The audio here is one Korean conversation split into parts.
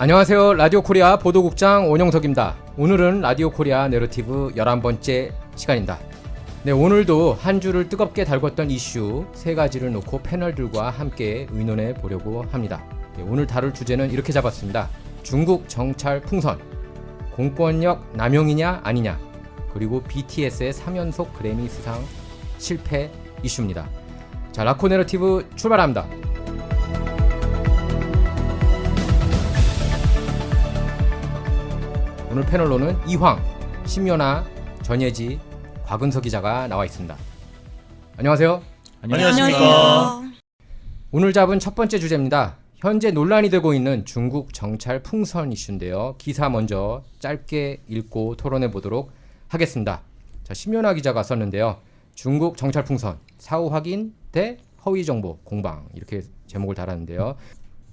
안녕하세요. 라디오 코리아 보도국장 원영석입니다. 오늘은 라디오 코리아 내러티브 11번째 시간입니다. 네, 오늘도 한 주를 뜨겁게 달궜던 이슈 3가지를 놓고 패널들과 함께 의논해 보려고 합니다. 네, 오늘 다룰 주제는 이렇게 잡았습니다. 중국 정찰 풍선, 공권력 남용이냐 아니냐, 그리고 BTS의 3연속 그래미 수상 실패 이슈입니다. 자, 라코 내러티브 출발합니다. 오늘 패널로는 이황, 심연아, 전예지, 곽은석 기자가 나와 있습니다. 안녕하세요. 안녕하십니까. 오늘 잡은 첫 번째 주제입니다. 현재 논란이 되고 있는 중국 정찰 풍선 이슈인데요. 기사 먼저 짧게 읽고 토론해 보도록 하겠습니다. 자, 심연아 기자가 썼는데요. 중국 정찰 풍선, 사후 확인 대 허위 정보 공방, 이렇게 제목을 달았는데요.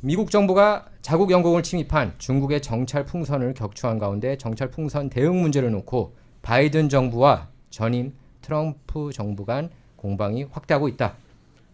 미국 정부가 자국 영공을 침입한 중국의 정찰 풍선을 격추한 가운데 정찰 풍선 대응 문제를 놓고 바이든 정부와 전임 트럼프 정부 간 공방이 확대하고 있다.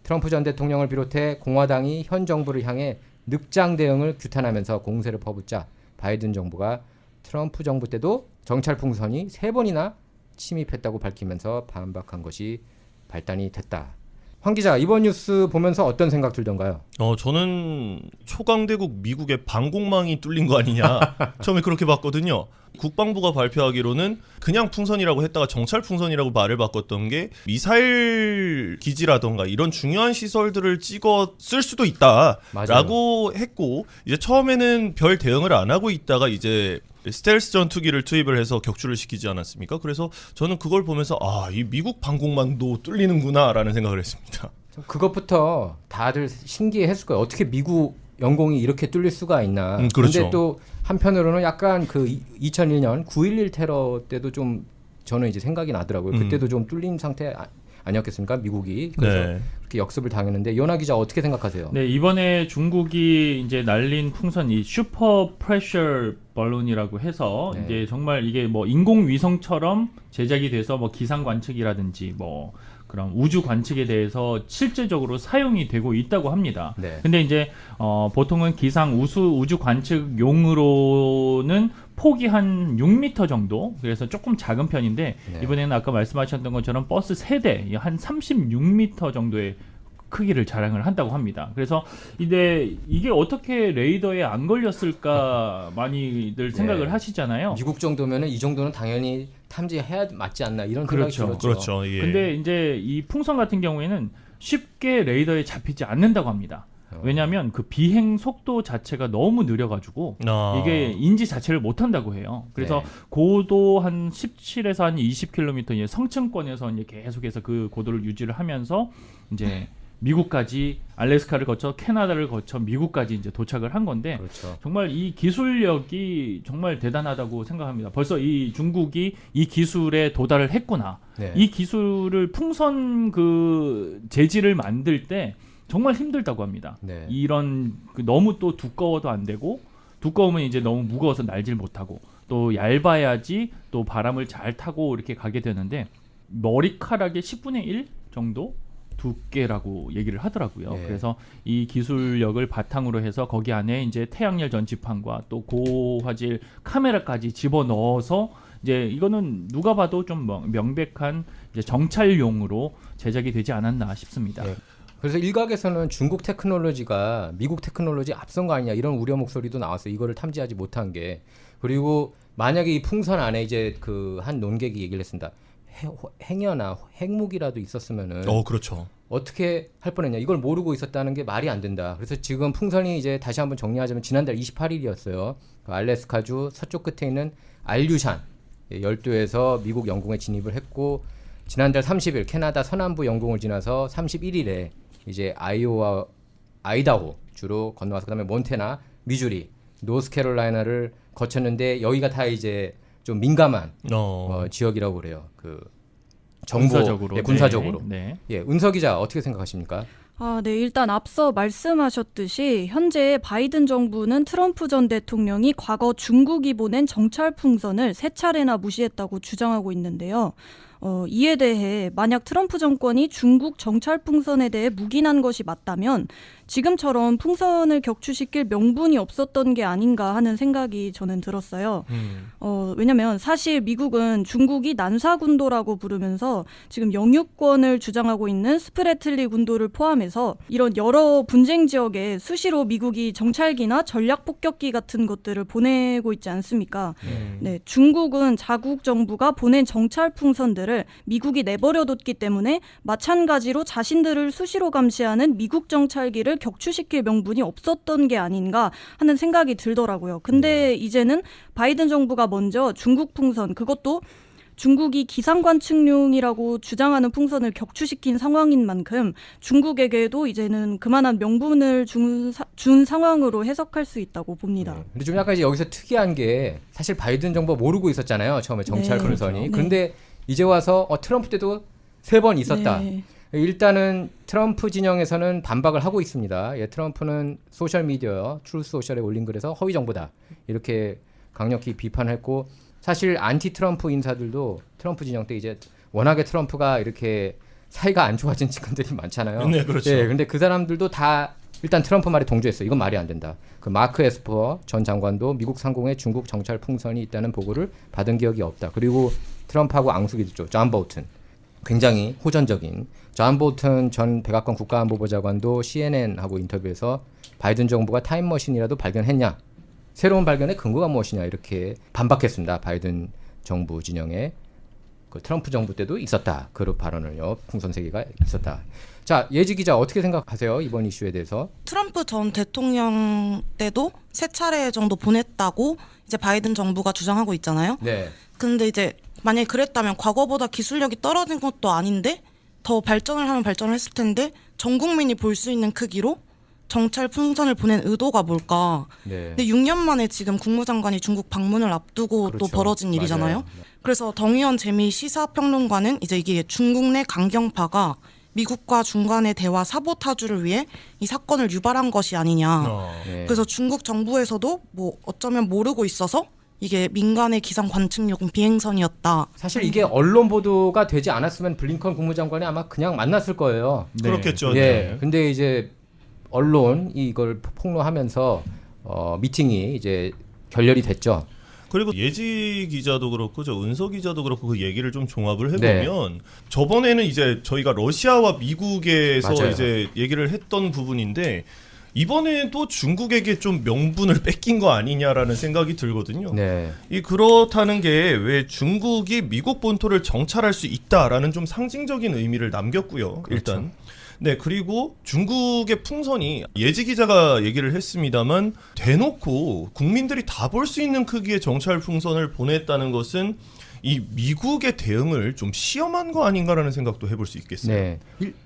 트럼프 전 대통령을 비롯해 공화당이 현 정부를 향해 늑장 대응을 규탄하면서 공세를 퍼붓자 바이든 정부가 트럼프 정부 때도 정찰 풍선이 3번이나 침입했다고 밝히면서 반박한 것이 발단이 됐다. 황 기자, 이번 뉴스 보면서 어떤 생각 들던가요? 저는 초강대국 미국의 방공망이 뚫린 거 아니냐 처음에 그렇게 봤거든요. 국방부가 발표하기로는 그냥 풍선이라고 했다가 정찰 풍선이라고 말을 바꿨던 게 미사일 기지라던가 이런 중요한 시설들을 찍어 쓸 수도 있다라고 했고, 이제 처음에는 별 대응을 안 하고 있다가 이제 스텔스 전투기를 투입을 해서 격추를 시키지 않았습니까? 그래서 저는 그걸 보면서 이 미국 방공망도 뚫리는구나라는 생각을 했습니다. 그것부터 다들 신기해했을 거예요. 어떻게 미국 영공이 이렇게 뚫릴 수가 있나. 그렇죠. 그런데 또 한편으로는 약간 그 2001년 9.11 테러 때도 좀 저는 이제 생각이 나더라고요. 그때도 좀 뚫린 상태 아니었겠습니까? 미국이. 그래서 네. 그렇게 역습을 당했는데, 연하 기자 어떻게 생각하세요? 네, 이번에 중국이 이제 날린 풍선, 이 슈퍼 프레셔 발론이라고 해서 네. 이제 정말 이게 뭐 인공위성처럼 제작이 돼서 뭐 기상 관측이라든지 뭐 그런 우주 관측에 대해서 실제적으로 사용이 되고 있다고 합니다. 네. 근데 이제 보통은 기상 우주 관측용으로는 폭이 한 6m 정도, 그래서 조금 작은 편인데, 네. 이번에는 아까 말씀하셨던 것처럼 버스 3대 한 36m 정도의 크기를 자랑을 한다고 합니다. 그래서 이게 어떻게 레이더에 안 걸렸을까 많이들 생각을 하시잖아요. 미국 정도면은 이 정도는 당연히 탐지해야 맞지 않나, 이런 생각이 들었죠. 그렇죠. 예. 근데 이제 이 풍선 같은 경우에는 쉽게 레이더에 잡히지 않는다고 합니다. 왜냐하면 그 비행 속도 자체가 너무 느려가지고 이게 인지 자체를 못한다고 해요. 그래서 고도 한 17에서 한 20km, 이제 성층권에서 이제 계속해서 그 고도를 유지를 하면서 이제 미국까지, 알래스카를 거쳐 캐나다를 거쳐 미국까지 이제 도착을 한 건데, 그렇죠. 정말 이 기술력이 정말 대단하다고 생각합니다. 벌써 이 중국이 이 기술에 도달을 했구나. 네. 이 기술을 풍선 그 재질을 만들 때 정말 힘들다고 합니다. 네. 이런 너무 또 두꺼워도 안 되고, 두꺼우면 이제 너무 무거워서 날질 못하고, 또 얇아야지 또 바람을 잘 타고 이렇게 가게 되는데, 머리카락의 10분의 1 정도 두께라고 얘기를 하더라고요. 네. 그래서 이 기술력을 바탕으로 해서 거기 안에 이제 태양열 전지판과 또 고화질 카메라까지 집어넣어서, 이제 이거는 누가 봐도 좀 명백한 이제 정찰용으로 제작이 되지 않았나 싶습니다. 네. 그래서 일각에서는 중국 테크놀로지가 미국 테크놀로지 앞선 거 아니냐, 이런 우려 목소리도 나왔어요. 이거를 탐지하지 못한 게. 그리고 만약에 이 풍선 안에 이제 그 한 논객이 얘기를 했습니다. 행여나 핵무기라도 있었으면은 그렇죠. 어떻게 할 뻔했냐, 이걸 모르고 있었다는 게 말이 안 된다. 그래서 지금 풍선이 이제 다시 한번 정리하자면 지난달 28일이었어요. 그 알래스카주 서쪽 끝에 있는 알류샨 열도에서 미국 영공에 진입을 했고, 지난달 30일 캐나다 서남부 영공을 지나서 31일에 이제 아이다호 주로 건너와서 그다음에 몬태나, 미주리, 노스캐롤라이나를 거쳤는데, 여기가 다 이제 좀 민감한 지역이라고 그래요. 그 정보, 군사적으로. 군사적으로. 네. 예, 은서 기자 어떻게 생각하십니까? 네. 일단 앞서 말씀하셨듯이 현재 바이든 정부는 트럼프 전 대통령이 과거 중국이 보낸 정찰 풍선을 3차례나 무시했다고 주장하고 있는데요. 이에 대해 만약 트럼프 정권이 중국 정찰 풍선에 대해 묵인한 것이 맞다면 지금처럼 풍선을 격추시킬 명분이 없었던 게 아닌가 하는 생각이 저는 들었어요. 왜냐면 사실 미국은 중국이 난사군도라고 부르면서 지금 영유권을 주장하고 있는 스프래틀리 군도를 포함해서 이런 여러 분쟁 지역에 수시로 미국이 정찰기나 전략폭격기 같은 것들을 보내고 있지 않습니까? 네, 중국은 자국 정부가 보낸 정찰 풍선들을 미국이 내버려뒀기 때문에 마찬가지로 자신들을 수시로 감시하는 미국 정찰기를 격추시킬 명분이 없었던 게 아닌가 하는 생각이 들더라고요. 근데 이제는 바이든 정부가 먼저 중국 풍선, 그것도 중국이 기상관측용이라고 주장하는 풍선을 격추시킨 상황인 만큼 중국에게도 이제는 그만한 명분을 준 상황으로 해석할 수 있다고 봅니다. 네. 근데 좀 약간 이제 여기서 특이한 게 사실 바이든 정부가 모르고 있었잖아요. 처음에 정찰 네. 풍선이. 네. 그런데 이제 와서 트럼프 때도 3번 있었다. 네. 일단은 트럼프 진영에서는 반박을 하고 있습니다. 트럼프는 소셜미디어, 트루스 소셜에 올린 글에서 허위 정보다 이렇게 강력히 비판했고 사실 안티 트럼프 인사들도 트럼프 진영 때 이제 워낙에 트럼프가 이렇게 사이가 안 좋아진 측근들이 많잖아요. 네, 그렇죠. 근데 그 사람들도 다 일단 트럼프 말에 동조했어요. 이건 말이 안 된다. 그 마크 에스퍼 전 장관도 미국 상공에 중국 정찰 풍선이 있다는 보고를 받은 기억이 없다. 그리고 트럼프하고 앙숙이죠. 존 볼튼. 굉장히 호전적인 존 볼튼 전 백악관 국가안보보좌관도 CNN하고 인터뷰에서 바이든 정부가 타임머신이라도 발견했냐, 새로운 발견의 근거가 무엇이냐 이렇게 반박했습니다. 바이든 정부 진영에 그 트럼프 정부 때도 있었다. 그런 발언을요. 풍선 세계가 있었다. 자, 예지 기자 어떻게 생각하세요? 이번 이슈에 대해서. 트럼프 전 대통령 때도 3차례 정도 보냈다고 이제 바이든 정부가 주장하고 있잖아요. 네. 근데 이제 만약에 그랬다면 과거보다 기술력이 떨어진 것도 아닌데 더 발전을 하면 발전을 했을 텐데 전 국민이 볼 수 있는 크기로 정찰 풍선을 보낸 의도가 뭘까? 네. 근데 6년 만에 지금 국무장관이 중국 방문을 앞두고 그렇죠. 또 벌어진 일이잖아요. 맞아요. 그래서 덩이현 재미 시사평론가는 이제 이게 중국 내 강경파가 미국과 중간의 대화 사보타주를 위해 이 사건을 유발한 것이 아니냐. 네. 그래서 중국 정부에서도 뭐 어쩌면 모르고 있어서 이게 민간의 기상 관측용 비행선이었다. 사실 이게 언론 보도가 되지 않았으면 블링컨 국무장관이 아마 그냥 만났을 거예요. 네. 그렇겠죠. 예. 네. 근데 이제 언론이 이걸 폭로하면서 미팅이 이제 결렬이 됐죠. 그리고 예지 기자도 그렇고 저 은서 기자도 그렇고 그 얘기를 좀 종합을 해보면 저번에는 이제 저희가 러시아와 미국에서 맞아요. 이제 얘기를 했던 부분인데 이번에도 중국에게 좀 명분을 뺏긴 거 아니냐라는 생각이 들거든요. 네. 이 그렇다는 게 왜 중국이 미국 본토를 정찰할 수 있다라는 좀 상징적인 의미를 남겼고요. 그렇죠. 일단. 네, 그리고 중국의 풍선이 예지 기자가 얘기를 했습니다만 대놓고 국민들이 다 볼 수 있는 크기의 정찰 풍선을 보냈다는 것은 이 미국의 대응을 좀 시험한 거 아닌가라는 생각도 해볼 수 있겠어요. 네.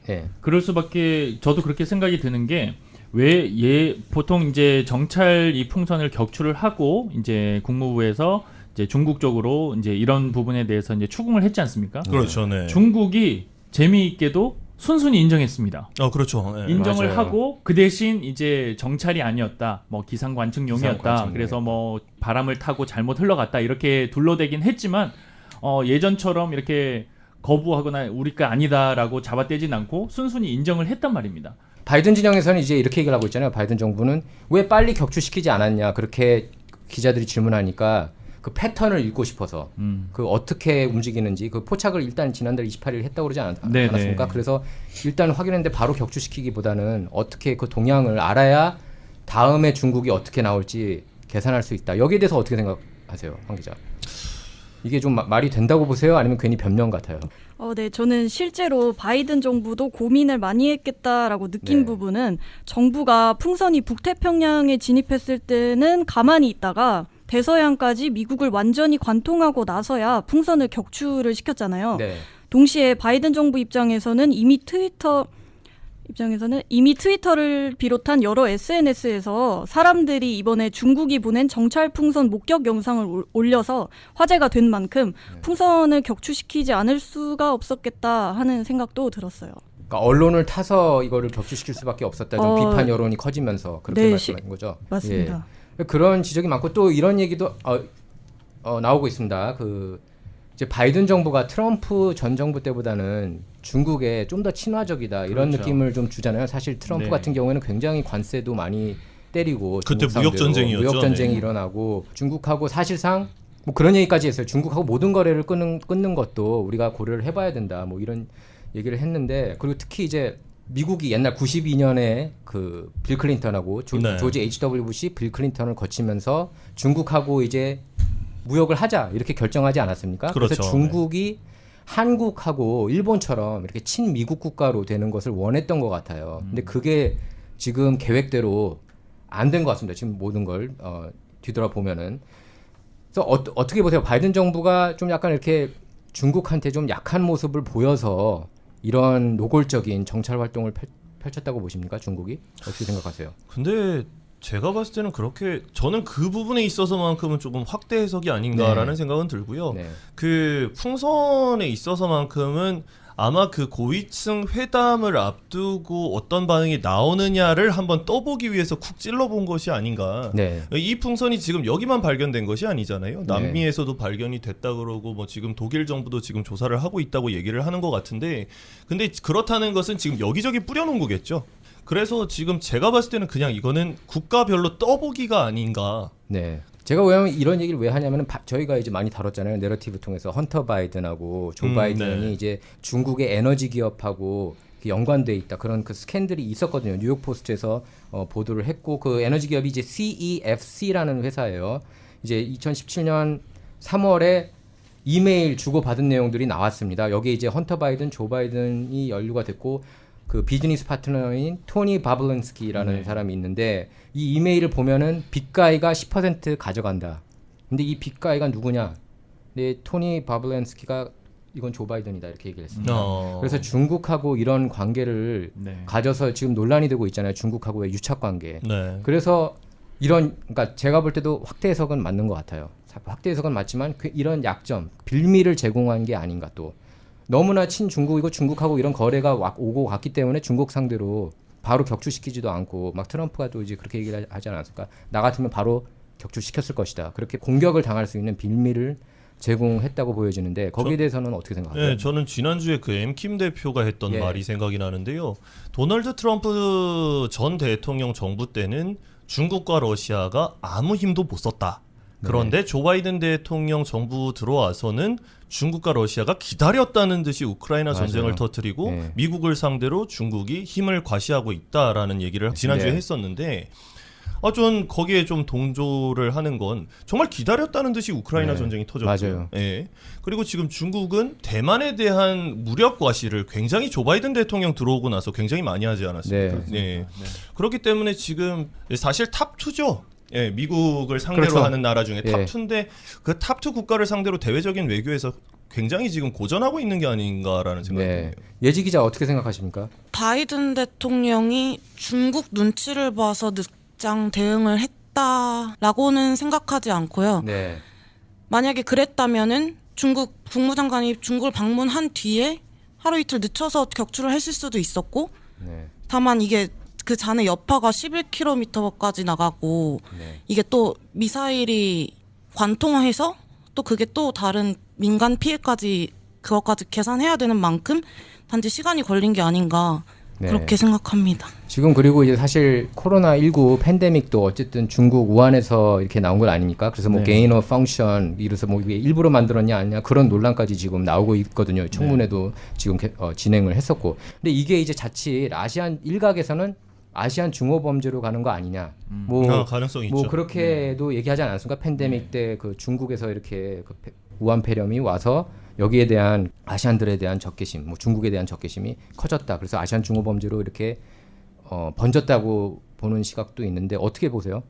네. 그럴 수밖에 저도 그렇게 생각이 드는 게 왜 보통 이제 정찰 이 풍선을 격추를 하고 이제 국무부에서 이제 중국 쪽으로 이제 이런 부분에 대해서 이제 추궁을 했지 않습니까? 그렇죠. 네. 중국이 재미있게도 순순히 인정했습니다. 그렇죠. 네. 인정을 맞아요. 하고 그 대신 이제 정찰이 아니었다, 뭐 기상 관측용이었다. 기상관측용. 그래서 뭐 바람을 타고 잘못 흘러갔다 이렇게 둘러대긴 했지만 예전처럼 이렇게 거부하거나 우리가 아니다라고 잡아떼진 않고 순순히 인정을 했단 말입니다. 바이든 진영에서는 이제 이렇게 얘기를 하고 있잖아요. 바이든 정부는 왜 빨리 격추시키지 않았냐. 그렇게 기자들이 질문하니까 그 패턴을 읽고 싶어서 그 어떻게 움직이는지 그 포착을 일단 지난달 28일 했다고 그러지 네네. 않았습니까? 그래서 일단 확인했는데 바로 격추시키기보다는 어떻게 그 동향을 알아야 다음에 중국이 어떻게 나올지 계산할 수 있다. 여기에 대해서 어떻게 생각하세요, 황 기자? 이게 좀 말이 된다고 보세요? 아니면 괜히 변명 같아요? 네, 저는 실제로 바이든 정부도 고민을 많이 했겠다라고 느낀 네. 부분은 정부가 풍선이 북태평양에 진입했을 때는 가만히 있다가 대서양까지 미국을 완전히 관통하고 나서야 풍선을 격추를 시켰잖아요. 네. 동시에 바이든 정부 입장에서는 이미 트위터를 비롯한 여러 SNS에서 사람들이 이번에 중국이 보낸 정찰 풍선 목격 영상을 올려서 화제가 된 만큼 풍선을 격추시키지 않을 수가 없었겠다 하는 생각도 들었어요. 그러니까 언론을 타서 이거를 격추시킬 수밖에 없었다. 좀 비판 여론이 커지면서 그렇게 네, 말씀하신 거죠. 맞습니다. 예. 그런 지적이 많고 또 이런 얘기도 나오고 있습니다. 그 이제 바이든 정부가 트럼프 전 정부 때보다는 중국에 좀 더 친화적이다 이런 그렇죠. 느낌을 좀 주잖아요. 사실 트럼프 네. 같은 경우에는 굉장히 관세도 많이 때리고 그때 중국 무역 상대로 전쟁이었죠. 무역 전쟁이 네. 일어나고 중국하고 사실상 뭐 그런 얘기까지 했어요. 중국하고 모든 거래를 끊는 것도 우리가 고려를 해봐야 된다. 뭐 이런 얘기를 했는데 그리고 특히 이제 미국이 옛날 92년에 그 빌 클린턴하고 네. 조지 H.W. 부시 빌 클린턴을 거치면서 중국하고 이제 무역을 하자 이렇게 결정하지 않았습니까? 그렇죠. 그래서 중국이 한국하고 일본처럼 이렇게 친미국 국가로 되는 것을 원했던 것 같아요. 근데 그게 지금 계획대로 안 된 것 같습니다. 지금 모든 걸 뒤돌아보면은. 그래서 어떻게 보세요? 바이든 정부가 좀 약간 이렇게 중국한테 좀 약한 모습을 보여서 이런 노골적인 정찰 활동을 펼쳤다고 보십니까? 중국이? 어떻게 생각하세요? 근데 제가 봤을 때는 그렇게 저는 그 부분에 있어서만큼은 조금 확대 해석이 아닌가라는 네. 생각은 들고요. 네. 그 풍선에 있어서만큼은 아마 그 고위층 회담을 앞두고 어떤 반응이 나오느냐를 한번 떠보기 위해서 쿡 찔러본 것이 아닌가. 네. 이 풍선이 지금 여기만 발견된 것이 아니잖아요. 남미에서도 발견이 됐다 그러고 뭐 지금 독일 정부도 지금 조사를 하고 있다고 얘기를 하는 것 같은데 근데 그렇다는 것은 지금 여기저기 뿌려놓은 거겠죠. 그래서 지금 제가 봤을 때는 그냥 이거는 국가별로 떠보기가 아닌가. 네. 제가 왜 이런 얘기를 왜 하냐면은 저희가 이제 많이 다뤘잖아요. 내러티브 통해서 헌터 바이든하고 조 바이든이 네. 이제 중국의 에너지 기업하고 연관돼 있다 그런 그 스캔들이 있었거든요. 뉴욕 포스트에서 보도를 했고 그 에너지 기업이 이제 CEFC라는 회사예요. 이제 2017년 3월에 이메일 주고받은 내용들이 나왔습니다. 여기에 이제 헌터 바이든, 조 바이든이 연루가 됐고 그 비즈니스 파트너인 토니 바블런스키라는 사람이 있는데 이 이메일을 보면은 빅가이가 10% 가져간다. 근데 이 빅가이가 누구냐? 근데 토니 바블런스키가 이건 조 바이든이다 이렇게 얘기를 했습니다. 그래서 중국하고 이런 관계를 네. 가져서 지금 논란이 되고 있잖아요. 중국하고의 유착 관계. 네. 그래서 그러니까 제가 볼 때도 확대 해석은 맞는 것 같아요. 확대 해석은 맞지만 이런 약점, 빌미를 제공한 게 아닌가 또. 너무나 친중국이고 중국하고 이런 거래가 오고 갔기 때문에 중국 상대로 바로 격추시키지도 않고 막 트럼프가 또 이제 그렇게 얘기를 하지 않았을까? 나 같으면 바로 격추시켰을 것이다. 그렇게 공격을 당할 수 있는 빌미를 제공했다고 보여지는데 거기에 대해서는 어떻게 생각하세요? 네, 저는 지난주에 그 엠킴 대표가 했던 예. 말이 생각이 나는데요. 도널드 트럼프 전 대통령 정부 때는 중국과 러시아가 아무 힘도 못 썼다. 그런데 조 바이든 대통령 정부 들어와서는 중국과 러시아가 기다렸다는 듯이 우크라이나 전쟁을 맞아요. 터뜨리고 네. 미국을 상대로 중국이 힘을 과시하고 있다라는 얘기를 지난주에 네. 했었는데 전 거기에 좀 동조를 하는 건 정말 기다렸다는 듯이 우크라이나 네. 전쟁이 터졌고요. 맞아요. 예. 그리고 지금 중국은 대만에 대한 무력 과시를 굉장히 조 바이든 대통령 들어오고 나서 굉장히 많이 하지 않았습니까? 네. 네. 그렇기 때문에 지금 사실 탑2죠. 예, 미국을 상대로 그렇죠. 하는 나라 중에 예. 탑2인데 그 탑2 국가를 상대로 대외적인 외교에서 굉장히 지금 고전하고 있는 게 아닌가라는 생각이 네. 드네요. 예지 기자 어떻게 생각하십니까? 바이든 대통령이 중국 눈치를 봐서 늦장 대응을 했다라고는 생각하지 않고요. 네. 만약에 그랬다면은 중국 국무장관이 중국을 방문한 뒤에 하루 이틀 늦춰서 격추를 했을 수도 있었고 네. 다만 이게 그 잔해 여파가 11km까지 나가고 네. 이게 또 미사일이 관통해서 또 그게 또 다른 민간 피해까지 그것까지 계산해야 되는 만큼 단지 시간이 걸린 게 아닌가 네. 그렇게 생각합니다. 지금 그리고 이제 사실 코로나19 팬데믹도 어쨌든 중국 우한에서 이렇게 나온 건 아닙니까? 그래서 뭐 네. 게인 오브 펑션 이래서 뭐 이게 일부러 만들었냐 아니냐 그런 논란까지 지금 나오고 있거든요. 청문회도 지금 진행을 했었고. 근데 이게 이제 자칫 아시안 일각에서는 아시안 중호 범죄로 가는 거 아니냐. 뭐 가능성이 뭐 있죠. 그렇게도 얘기하지 않았습니까? 팬데믹 때 그 중국에서 이렇게 그 우한 폐렴이 와서 여기에 대한 아시안들에 대한 적개심, 뭐 중국에 대한 적개심이 커졌다. 그래서 아시안 중호 범죄로 이렇게 번졌다고 보는 시각도 있는데 어떻게 보세요?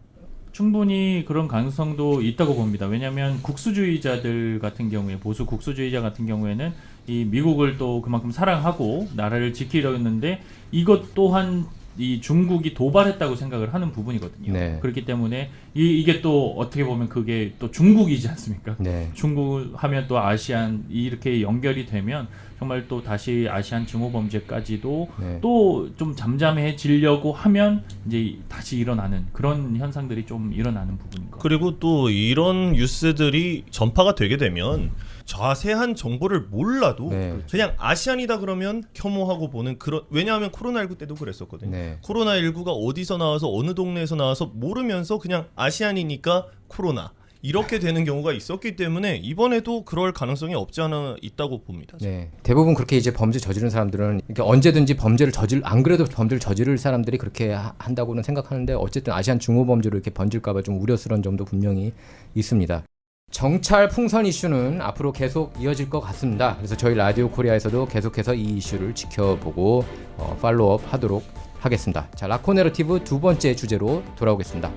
충분히 그런 가능성도 있다고 봅니다. 왜냐하면 국수주의자들 같은 경우에 보수 국수주의자 같은 경우에는 이 미국을 또 그만큼 사랑하고 나라를 지키려 했는데 이것 또한 이 중국이 도발했다고 생각을 하는 부분이거든요. 네. 그렇기 때문에 이게 또 어떻게 보면 그게 또 중국이지 않습니까? 네. 중국 하면 또 아시안 이렇게 연결이 되면 정말 또 다시 아시안 증오 범죄까지도 네. 또 좀 잠잠해지려고 하면 이제 다시 일어나는 그런 현상들이 좀 일어나는 부분인 것 같아요. 그리고 또 이런 뉴스들이 전파가 되게 되면 자세한 정보를 몰라도 네. 그냥 아시안이다 그러면 혐오하고 보는 그런 왜냐하면 코로나19 때도 그랬었거든요. 네. 코로나19가 어디서 나와서 어느 동네에서 나와서 모르면서 그냥 아시안이니까 코로나 이렇게 되는 경우가 있었기 때문에 이번에도 그럴 가능성이 없지 않아 있다고 봅니다. 네. 대부분 그렇게 이제 범죄 저지른 사람들은 이렇게 언제든지 범죄를 안 그래도 범죄를 저지를 사람들이 그렇게 한다고는 생각하는데 어쨌든 아시안 중호 범죄로 이렇게 번질까봐 좀 우려스러운 점도 분명히 있습니다. 정찰 풍선 이슈는 앞으로 계속 이어질 것 같습니다. 그래서 저희 라디오 코리아에서도 계속해서 이 이슈를 지켜보고 팔로우업 하도록 하겠습니다. 자, 라코 내러티브 두 번째 주제로 돌아오겠습니다.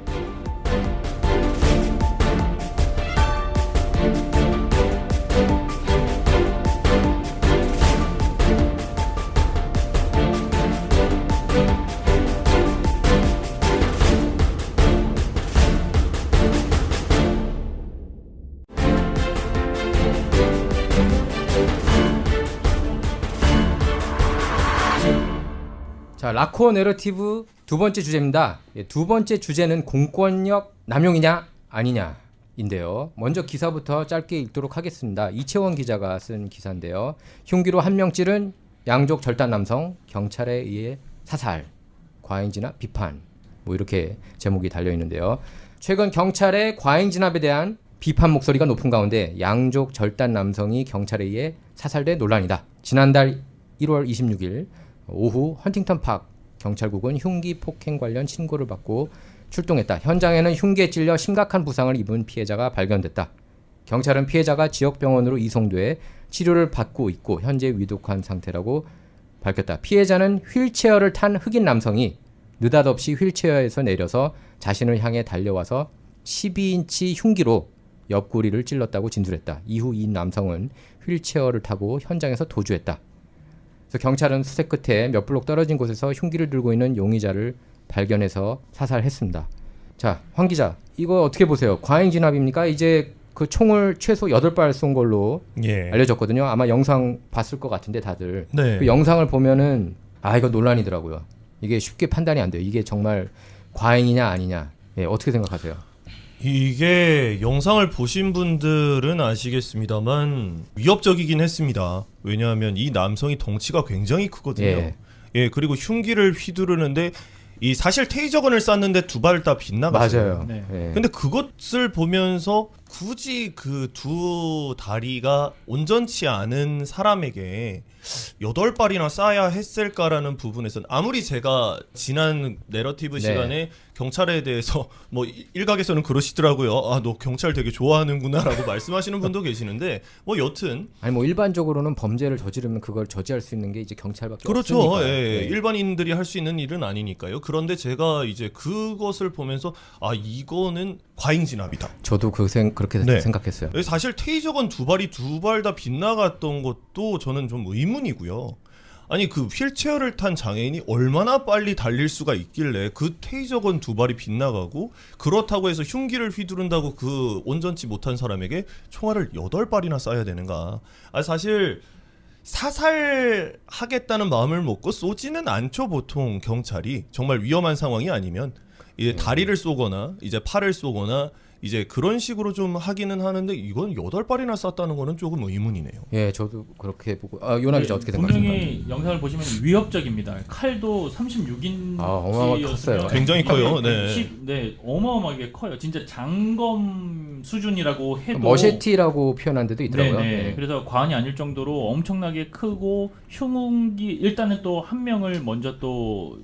자, 라코 내러티브 두 번째 주제입니다. 두 번째 주제는 공권력 남용이냐 아니냐인데요. 먼저 기사부터 짧게 읽도록 하겠습니다. 이채원 기자가 쓴 기사인데요. 흉기로 한 명 찌른 양족 절단 남성 경찰에 의해 사살, 과잉 진압 비판 뭐 이렇게 제목이 달려 있는데요. 최근 경찰의 과잉 진압에 대한 비판 목소리가 높은 가운데 양족 절단 남성이 경찰에 의해 사살된 논란이다. 지난달 1월 26일 오후 헌팅턴 파크 경찰국은 흉기 폭행 관련 신고를 받고 출동했다. 현장에는 흉기에 찔려 심각한 부상을 입은 피해자가 발견됐다. 경찰은 피해자가 지역 병원으로 이송돼 치료를 받고 있고 현재 위독한 상태라고 밝혔다. 피해자는 휠체어를 탄 흑인 남성이 느닷없이 휠체어에서 내려서 자신을 향해 달려와서 12인치 흉기로 옆구리를 찔렀다고 진술했다. 이후 이 남성은 휠체어를 타고 현장에서 도주했다. 그래서 경찰은 수색 끝에 몇 블록 떨어진 곳에서 흉기를 들고 있는 용의자를 발견해서 사살했습니다. 자, 황 기자, 이거 어떻게 보세요? 과잉 진압입니까? 이제 그 총을 최소 8발 쏜 걸로 알려졌거든요. 아마 영상 봤을 것 같은데 다들. 네. 그 영상을 보면은 이거 논란이더라고요. 이게 쉽게 판단이 안 돼요. 이게 정말 과잉이냐 아니냐. 예, 어떻게 생각하세요? 이게 영상을 보신 분들은 아시겠습니다만 위협적이긴 했습니다. 왜냐하면 이 남성이 덩치가 굉장히 크거든요. 예, 그리고 흉기를 휘두르는데 이 사실 테이저건을 쐈는데 두 발 다 빗나갔어요. 맞아요. 네. 예. 근데 그것을 보면서 굳이 그 두 다리가 온전치 않은 사람에게 8발이나 쏴야 했을까라는 부분에서는 아무리 제가 지난 내러티브 시간에 경찰에 대해서 뭐 일각에서는 그러시더라고요. 너 경찰 되게 좋아하는구나라고 말씀하시는 분도 계시는데 뭐 여튼 아니 뭐 일반적으로는 범죄를 저지르면 그걸 저지할 수 있는 게 이제 경찰밖에 그렇죠. 없으니까. 예. 일반인들이 할 수 있는 일은 아니니까요. 그런데 제가 이제 그것을 보면서 이거는 과잉 진압이다. 저도 그렇게 네. 생각했어요. 사실 테이저건 두 발 다 빗나갔던 것도 저는 좀 의문이고요. 아니 그 휠체어를 탄 장애인이 얼마나 빨리 달릴 수가 있길래 그 테이저건 두 발이 빗나가고 그렇다고 해서 흉기를 휘두른다고 그 온전치 못한 사람에게 총알을 8발이나 쏴야 되는가. 사실 사살하겠다는 마음을 먹고 쏘지는 않죠. 보통 경찰이 정말 위험한 상황이 아니면 이제 다리를 쏘거나 이제 팔을 쏘거나 이제 그런 식으로 좀 하기는 하는데 이건 8발이나 쐈다는 거는 조금 의문이네요. 예, 저도 그렇게 보고 요나 기자 어떻게 생각하십니까? 분명히 영상을 보시면 위협적입니다. 칼도 36인치였으면 어마어마하게 컸어요. 굉장히 커요. 네. 네, 어마어마하게 커요. 진짜 장검 수준이라고 해도 머시티라고 표현한 데도 있더라고요. 네. 예. 그래서 과언이 아닐 정도로 엄청나게 크고 흉기 일단은 또 한 명을 먼저 또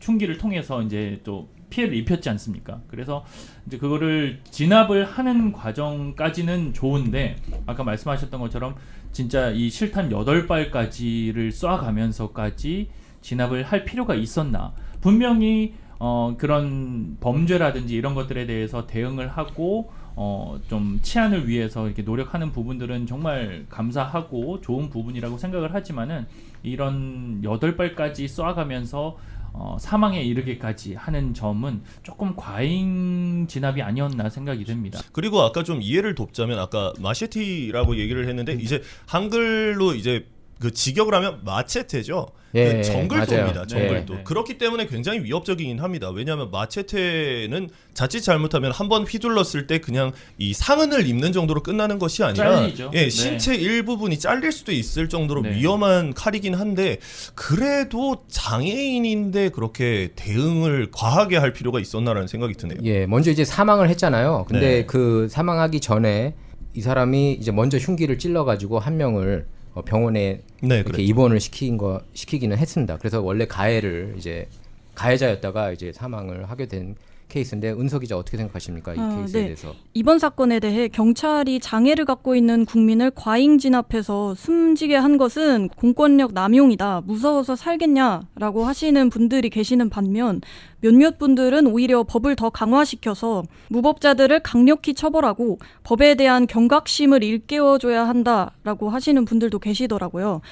흉기를 통해서 이제 또 피해를 입혔지 않습니까? 그래서 이제 그거를 진압을 하는 과정까지는 좋은데 아까 말씀하셨던 것처럼 진짜 이 실탄 8발까지를 쏴가면서까지 진압을 할 필요가 있었나? 분명히 그런 범죄라든지 이런 것들에 대해서 대응을 하고 좀 치안을 위해서 이렇게 노력하는 부분들은 정말 감사하고 좋은 부분이라고 생각을 하지만은 이런 8발까지 쏴가면서 사망에 이르기까지 하는 점은 조금 과잉 진압이 아니었나 생각이 듭니다. 그리고 아까 좀 이해를 돕자면 아까 마셰티라고 얘기를 했는데 이제 한글로 이제 그 직역을 하면 마체테죠. 예, 그 정글도입니다. 맞아요. 정글도. 네, 네. 그렇기 때문에 굉장히 위협적이긴 합니다. 왜냐하면 마체테는 자칫 잘못하면 한번 휘둘렀을 때 그냥 이 상흔을 입는 정도로 끝나는 것이 아니라 잘리죠. 예, 네. 신체 일부분이 잘릴 수도 있을 정도로 네. 위험한 칼이긴 한데 그래도 장애인인데 그렇게 대응을 과하게 할 필요가 있었나라는 생각이 드네요. 예, 먼저 이제 사망을 했잖아요. 근데 네. 그 사망하기 전에 이 사람이 이제 먼저 흉기를 찔러가지고 한 명을 병원에 네, 이렇게 그렇죠. 입원을 시키기는 했습니다. 그래서 원래 가해자였다가 이제 사망을 하게 된 케이스인데 은서 기자 어떻게 생각하십니까? 이 케이스에 네. 대해서. 이번 사건에 대해 경찰이 장애를 갖고 있는 국민을 과잉 진압해서 숨지게 한 것은 공권력 남용이다. 무서워서 살겠냐라고 하시는 분들이 계시는 반면 몇몇 분들은 오히려 법을 더 강화시켜서 무법자들을 강력히 처벌하고 법에 대한 경각심을 일깨워줘야 한다라고 하시는 분들도 계시더라고요.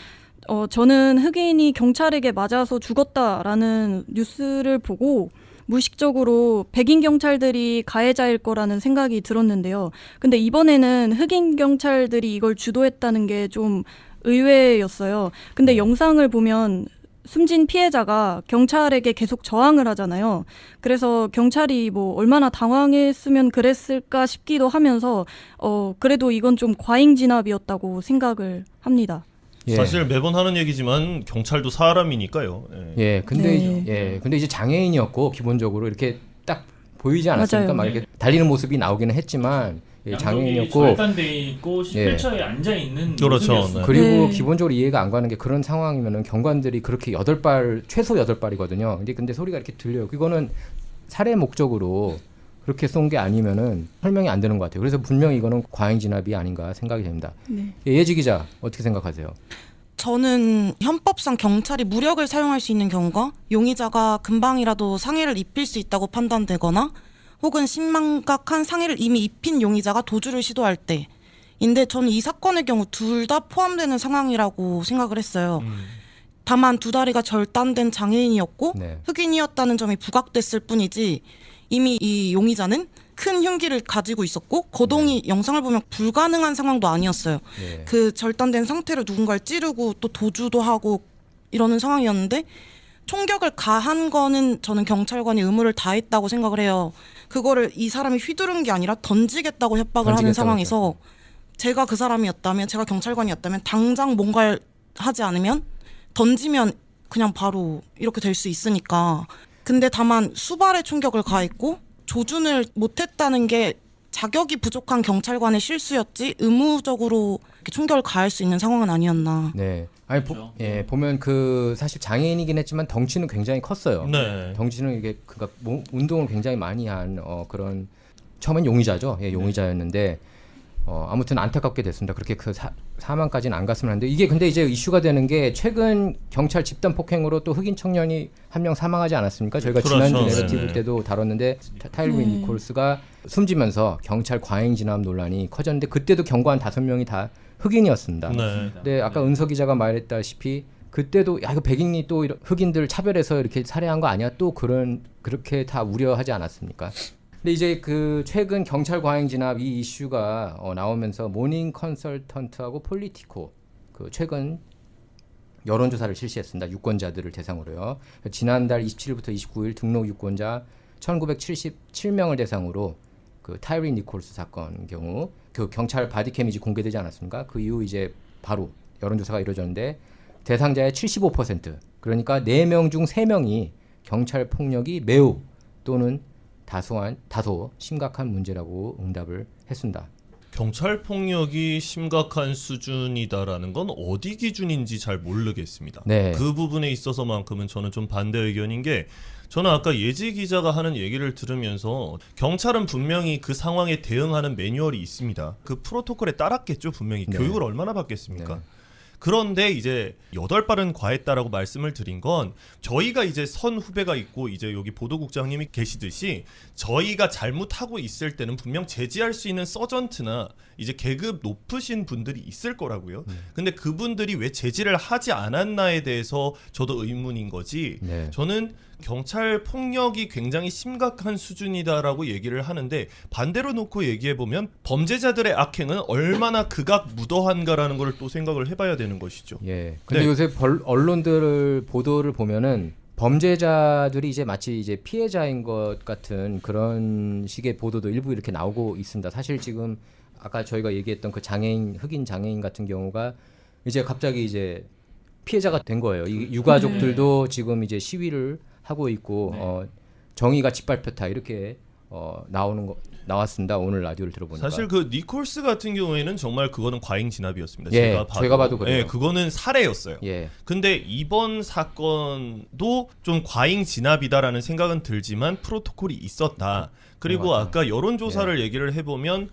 저는 흑인이 경찰에게 맞아서 죽었다라는 뉴스를 보고 무의식적으로 백인 경찰들이 가해자일 거라는 생각이 들었는데요. 근데 이번에는 흑인 경찰들이 이걸 주도했다는 게 좀 의외였어요. 근데 영상을 보면 숨진 피해자가 경찰에게 계속 저항을 하잖아요. 그래서 경찰이 뭐 얼마나 당황했으면 그랬을까 싶기도 하면서 그래도 이건 좀 과잉 진압이었다고 생각을 합니다. 예. 사실 매번 하는 얘기지만 경찰도 사람이니까요. 예. 근데 이제 장애인이었고 기본적으로 이렇게 딱 보이지 않았습니까? 맞아요. 막 이렇게 달리는 모습이 나오기는 했지만 장애인이었고 절단돼 있고 예. 휠체어에 앉아 있는 그렇죠. 모습이었어요. 그리고 네. 기본적으로 이해가 안 가는 게 그런 상황이면은 경관들이 그렇게 최소 8발이거든요. 근데 소리가 이렇게 들려요. 그거는 살해 목적으로 그렇게 쏜 게 아니면은 설명이 안 되는 것 같아요. 그래서 분명히 이거는 과잉 진압이 아닌가 생각이 됩니다. 네. 예지 기자 어떻게 생각하세요? 저는 헌법상 경찰이 무력을 사용할 수 있는 경우가 용의자가 금방이라도 상해를 입힐 수 있다고 판단되거나 혹은 심각한 상해를 이미 입힌 용의자가 도주를 시도할 때인데 저는 이 사건의 경우 둘 다 포함되는 상황이라고 생각을 했어요. 다만 두 다리가 절단된 장애인이었고 네. 흑인이었다는 점이 부각됐을 뿐이지 이미 이 용의자는 큰 흉기를 가지고 있었고 거동이 영상을 보면 불가능한 상황도 아니었어요. 네. 그 절단된 상태로 누군가를 찌르고 또 도주도 하고 이러는 상황이었는데 총격을 가한 거는 저는 경찰관이 의무를 다했다고 생각을 해요. 그거를 이 사람이 휘두른 게 아니라 던지겠다고 협박을 하는 상황에서 제가 그 사람이었다면, 제가 경찰관이었다면 당장 뭔가를 하지 않으면 던지면 그냥 바로 이렇게 될 수 있으니까. 근데 다만 수발의 총격을 가했고 조준을 못했다는 게 자격이 부족한 경찰관의 실수였지 의무적으로 이렇게 총격을 가할 수 있는 상황은 아니었나. 네. 아니 그렇죠. 보면 그 사실 장애인이긴 했지만 덩치는 굉장히 컸어요. 네. 덩치는 이게 그러니까 운동을 굉장히 많이 한 그런 처음엔 용의자죠. 예, 용의자였는데 아무튼 안타깝게 됐습니다. 그렇게 그 사망까지는 안 갔으면 하는데 이게 근데 이제 이슈가 되는 게 최근 경찰 집단 폭행으로 또 흑인 청년이 한 명 사망하지 않았습니까? 저희가 그렇죠. 지난주 네. 내러티브 때도 다뤘는데 타일윈 니콜스가 숨지면서 경찰 과잉 진압 논란이 커졌는데 그때도 경관 5명이 다 흑인이었습니다. 네. 근데 아까 은서 기자가 말했다시피 그때도 야 이거 백인이 또 흑인들 차별해서 이렇게 살해한 거 아니야? 또 그렇게 다 우려하지 않았습니까? 근데 이제 그 최근 경찰 과잉 진압 이 이슈가 나오면서 모닝 컨설턴트하고 폴리티코 그 최근 여론조사를 실시했습니다. 유권자들을 대상으로요. 지난달 27일부터 29일 등록 유권자 1977명을 대상으로 그 타이린 니콜스 사건 경우 그 경찰 바디캠이 공개되지 않았습니까? 그 이후 이제 바로 여론조사가 이루어졌는데 대상자의 75% 그러니까 4명 중 3명이 경찰 폭력이 매우 또는 다소 심각한 문제라고 응답을 했습니다. 경찰 폭력이 심각한 수준이다라는 건 어디 기준인지 잘 모르겠습니다. 네. 그 부분에 있어서만큼은 저는 좀 반대 의견인 게 저는 아까 예지 기자가 하는 얘기를 들으면서 경찰은 분명히 그 상황에 대응하는 매뉴얼이 있습니다. 그 프로토콜에 따랐겠죠. 분명히 네. 교육을 얼마나 받겠습니까? 네. 그런데 이제 8발은 과했다라고 말씀을 드린 건 저희가 이제 선 후배가 있고 이제 여기 보도국장님이 계시듯이 저희가 잘못하고 있을 때는 분명 제지할 수 있는 서전트나 이제 계급 높으신 분들이 있을 거라고요. 근데 그분들이 왜 제지를 하지 않았나에 대해서 저도 의문인 거지. 네. 저는 경찰 폭력이 굉장히 심각한 수준이다라고 얘기를 하는데 반대로 놓고 얘기해 보면 범죄자들의 악행은 얼마나 극악 무도한가라는 걸 또 생각을 해봐야 되는 되는 것이죠. 예. 근데 네. 요새 언론들 보도를 보면은 범죄자들이 이제 마치 이제 피해자인 것 같은 그런 식의 보도도 일부 이렇게 나오고 있습니다. 사실 지금 아까 저희가 얘기했던 그 장애인, 흑인 장애인 같은 경우가 이제 갑자기 이제 피해자가 된 거예요. 이 유가족들도 지금 이제 시위를 하고 있고 정의가 짓밟혔다 이렇게 나왔습니다. 오늘 라디오를 들어보니까. 사실 그 니콜스 같은 경우에는 정말 그거는 과잉 진압이었습니다. 예, 제가 봐도 그래요. 예, 그거는 살해였어요. 예. 근데 이번 사건도 좀 과잉 진압이다라는 생각은 들지만 프로토콜이 있었다. 그리고 맞아요. 아까 여론조사를 얘기를 해보면